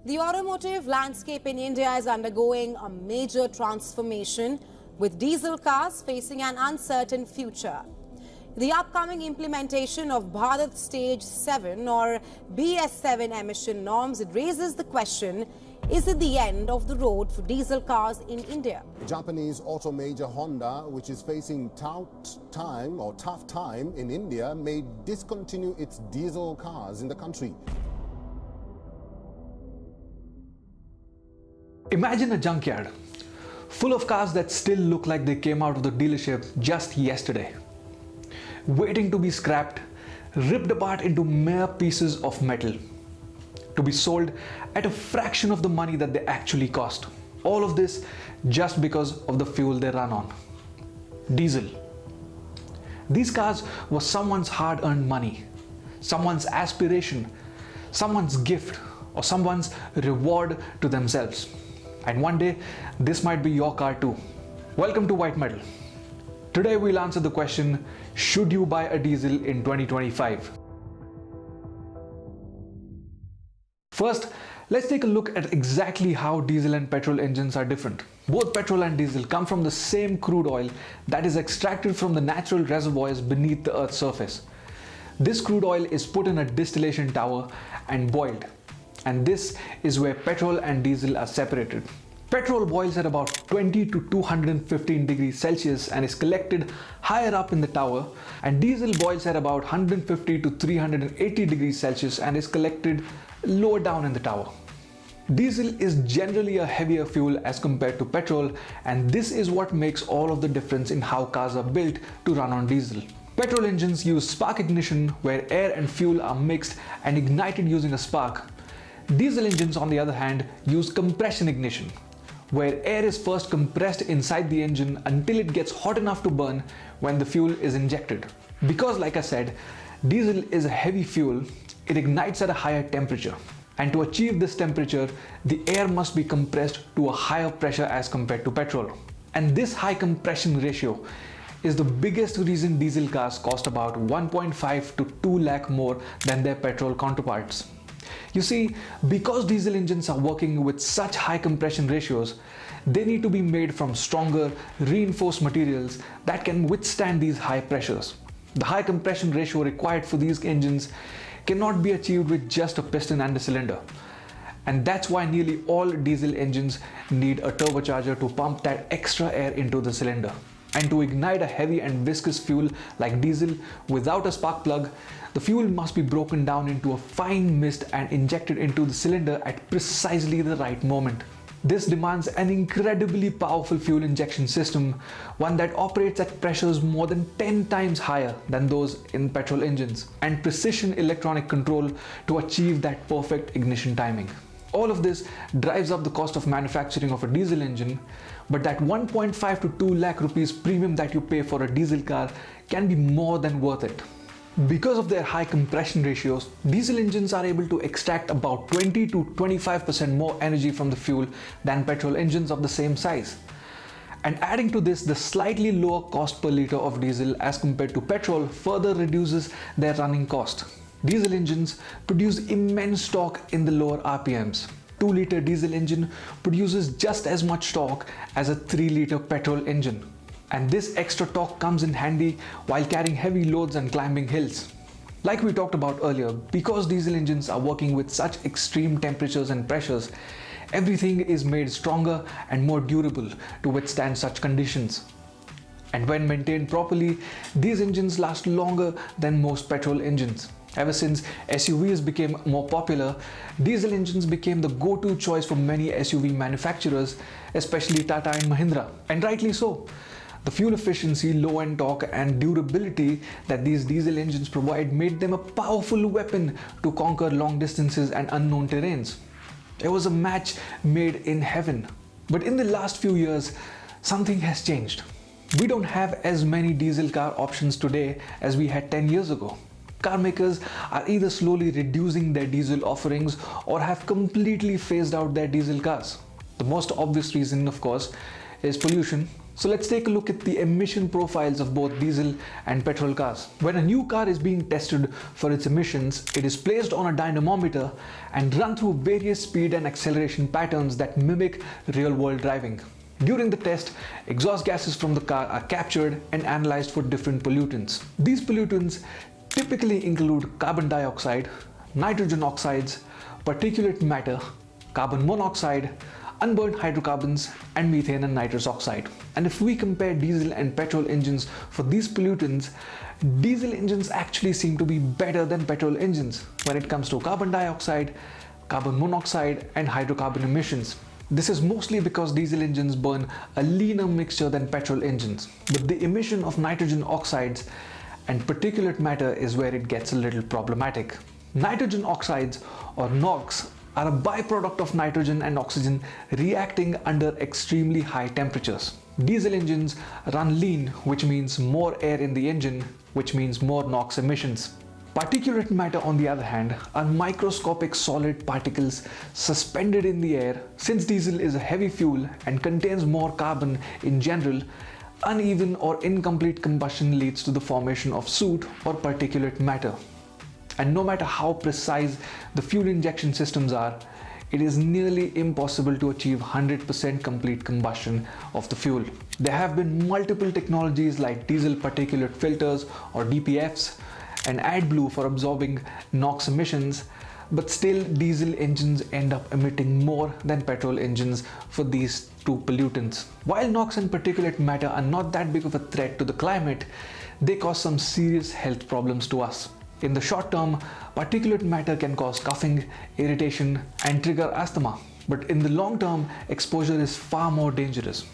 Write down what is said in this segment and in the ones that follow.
The automotive landscape in India is undergoing a major transformation, with diesel cars facing an uncertain future. The upcoming implementation of Bharat Stage 7 or BS7 emission norms, it raises the question, is it the end of the road for diesel cars in India? Japanese auto major Honda, which is facing tough time in India, may discontinue its diesel cars in the country. Imagine a junkyard full of cars that still look like they came out of the dealership just yesterday, waiting to be scrapped, ripped apart into mere pieces of metal, to be sold at a fraction of the money that they actually cost. All of this just because of the fuel they run on: diesel. These cars were someone's hard-earned money, someone's aspiration, someone's gift, or someone's reward to themselves. And one day, this might be your car too. Welcome to White Metal. Today we'll answer the question, should you buy a diesel in 2025? First, let's take a look at exactly how diesel and petrol engines are different. Both petrol and diesel come from the same crude oil that is extracted from the natural reservoirs beneath the Earth's surface. This crude oil is put in a distillation tower and boiled. And this is where petrol and diesel are separated. Petrol boils at about 20 to 215 degrees Celsius and is collected higher up in the tower, and diesel boils at about 150 to 380 degrees Celsius and is collected lower down in the tower. Diesel is generally a heavier fuel as compared to petrol, and this is what makes all of the difference in how cars are built to run on diesel. Petrol engines use spark ignition, where air and fuel are mixed and ignited using a spark. Diesel engines, on the other hand, use compression ignition, where air is first compressed inside the engine until it gets hot enough to burn when the fuel is injected. Because, like I said, diesel is a heavy fuel, it ignites at a higher temperature. And to achieve this temperature, the air must be compressed to a higher pressure as compared to petrol. And this high compression ratio is the biggest reason diesel cars cost about 1.5 to 2 lakh more than their petrol counterparts. You see, because diesel engines are working with such high compression ratios, they need to be made from stronger, reinforced materials that can withstand these high pressures. The high compression ratio required for these engines cannot be achieved with just a piston and a cylinder. And that's why nearly all diesel engines need a turbocharger to pump that extra air into the cylinder. And to ignite a heavy and viscous fuel like diesel without a spark plug, the fuel must be broken down into a fine mist and injected into the cylinder at precisely the right moment. This demands an incredibly powerful fuel injection system, one that operates at pressures more than 10 times higher than those in petrol engines, and precision electronic control to achieve that perfect ignition timing. All of this drives up the cost of manufacturing of a diesel engine, but that 1.5 to 2 lakh rupees premium that you pay for a diesel car can be more than worth it. Because of their high compression ratios, diesel engines are able to extract about 20 to 25% more energy from the fuel than petrol engines of the same size. And adding to this, the slightly lower cost per litre of diesel as compared to petrol further reduces their running cost. Diesel engines produce immense torque in the lower RPMs. 2-litre diesel engine produces just as much torque as a 3-litre petrol engine. And this extra torque comes in handy while carrying heavy loads and climbing hills. Like we talked about earlier, because diesel engines are working with such extreme temperatures and pressures, everything is made stronger and more durable to withstand such conditions. And when maintained properly, these engines last longer than most petrol engines. Ever since SUVs became more popular, diesel engines became the go-to choice for many SUV manufacturers, especially Tata and Mahindra, and rightly so. The fuel efficiency, low-end torque and durability that these diesel engines provide made them a powerful weapon to conquer long distances and unknown terrains. It was a match made in heaven. But in the last few years, something has changed. We don't have as many diesel car options today as we had 10 years ago. Car makers are either slowly reducing their diesel offerings or have completely phased out their diesel cars. The most obvious reason, of course, is pollution So let's take a look at the emission profiles of both diesel and petrol cars. When a new car is being tested for its emissions, it is placed on a dynamometer and run through various speed and acceleration patterns that mimic real-world driving. During the test, exhaust gases from the car are captured and analyzed for different pollutants. These pollutants typically include carbon dioxide, nitrogen oxides, particulate matter, carbon monoxide, unburned hydrocarbons, and methane and nitrous oxide. And if we compare diesel and petrol engines for these pollutants, diesel engines actually seem to be better than petrol engines when it comes to carbon dioxide, carbon monoxide, and hydrocarbon emissions. This is mostly because diesel engines burn a leaner mixture than petrol engines, but the emission of nitrogen oxides and particulate matter is where it gets a little problematic. Nitrogen oxides, or NOx, are a byproduct of nitrogen and oxygen reacting under extremely high temperatures. Diesel engines run lean, which means more air in the engine, which means more NOx emissions. Particulate matter, on the other hand, are microscopic solid particles suspended in the air. Since diesel is a heavy fuel and contains more carbon in general, uneven or incomplete combustion leads to the formation of soot or particulate matter. And no matter how precise the fuel injection systems are, it is nearly impossible to achieve 100% complete combustion of the fuel. There have been multiple technologies like diesel particulate filters or DPFs and AdBlue for absorbing NOx emissions, but still diesel engines end up emitting more than petrol engines for these two pollutants. While NOx and particulate matter are not that big of a threat to the climate, they cause some serious health problems to us. In the short term, particulate matter can cause coughing, irritation, and trigger asthma. But in the long term, exposure is far more dangerous.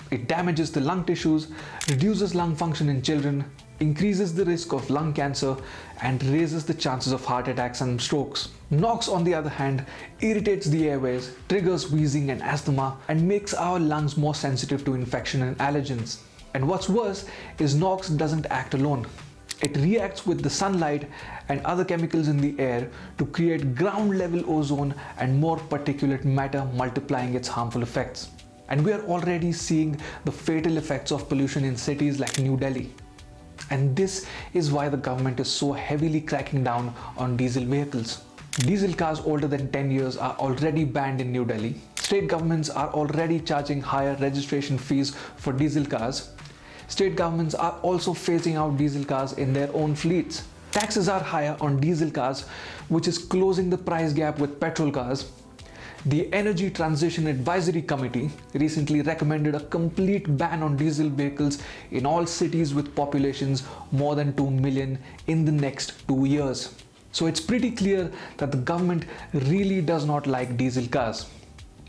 It damages the lung tissues, reduces lung function in children, increases the risk of lung cancer, and raises the chances of heart attacks and strokes. NOx, on the other hand, irritates the airways, triggers wheezing and asthma, and makes our lungs more sensitive to infection and allergens. And what's worse is NOx doesn't act alone. It reacts with the sunlight and other chemicals in the air to create ground level ozone and more particulate matter, multiplying its harmful effects. And we are already seeing the fatal effects of pollution in cities like New Delhi. And this is why the government is so heavily cracking down on diesel vehicles. Diesel cars older than 10 years are already banned in New Delhi. State governments are already charging higher registration fees for diesel cars. State governments are also phasing out diesel cars in their own fleets. Taxes are higher on diesel cars, which is closing the price gap with petrol cars. The Energy Transition Advisory Committee recently recommended a complete ban on diesel vehicles in all cities with populations more than 2 million in the next 2 years. So it's pretty clear that the government really does not like diesel cars,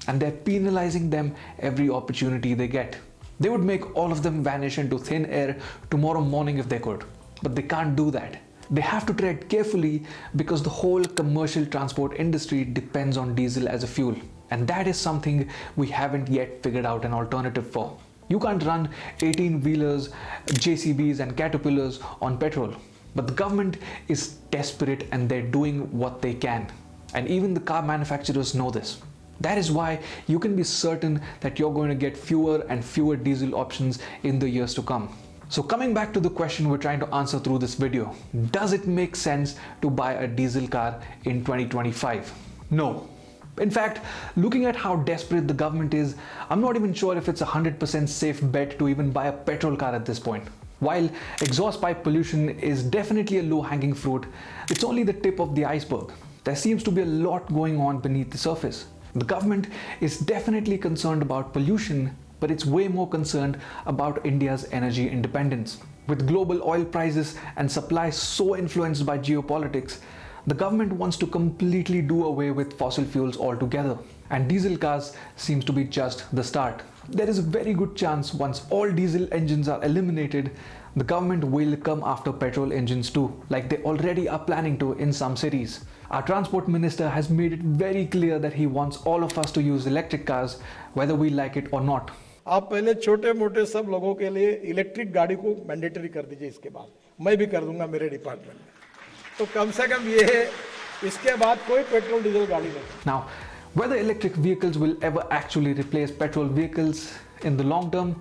and they're penalizing them every opportunity they get. They would make all of them vanish into thin air tomorrow morning if they could, but they can't do that. They have to tread carefully because the whole commercial transport industry depends on diesel as a fuel, and that is something we haven't yet figured out an alternative for. You can't run 18-wheelers, JCBs and Caterpillars on petrol, but the government is desperate and they're doing what they can, and even the car manufacturers know this. That is why you can be certain that you're going to get fewer and fewer diesel options in the years to come. So coming back to the question we're trying to answer through this video, does it make sense to buy a diesel car in 2025? No. In fact, looking at how desperate the government is, I'm not even sure if it's a 100% safe bet to even buy a petrol car at this point. While exhaust pipe pollution is definitely a low-hanging fruit, it's only the tip of the iceberg. There seems to be a lot going on beneath the surface. The government is definitely concerned about pollution, but it's way more concerned about India's energy independence. With global oil prices and supply so influenced by geopolitics, the government wants to completely do away with fossil fuels altogether. And diesel cars seems to be just the start. There is a very good chance once all diesel engines are eliminated, the government will come after petrol engines too, like they already are planning to in some cities. Our transport minister has made it very clear that he wants all of us to use electric cars, whether we like it or not. आप पहले छोटे मोटे सब लोगों के लिए electric गाड़ी को मैंडेटरी कर दीजिए, इसके बाद मैं भी कर दूंगा मेरे डिपार्टमेंट में, तो कम से कम ये है, इसके बाद कोई पेट्रोल डीजल गाड़ी नहीं. Now, whether electric vehicles will ever actually replace petrol vehicles in the long term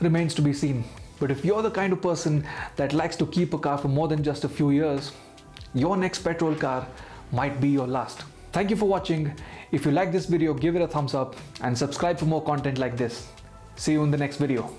remains to be seen. But if you're the kind of person that likes to keep a car for more than just a few years, your next petrol car might be your last. Thank you for watching. If you like this video, give it a thumbs up and subscribe for more content like this. See you in the next video.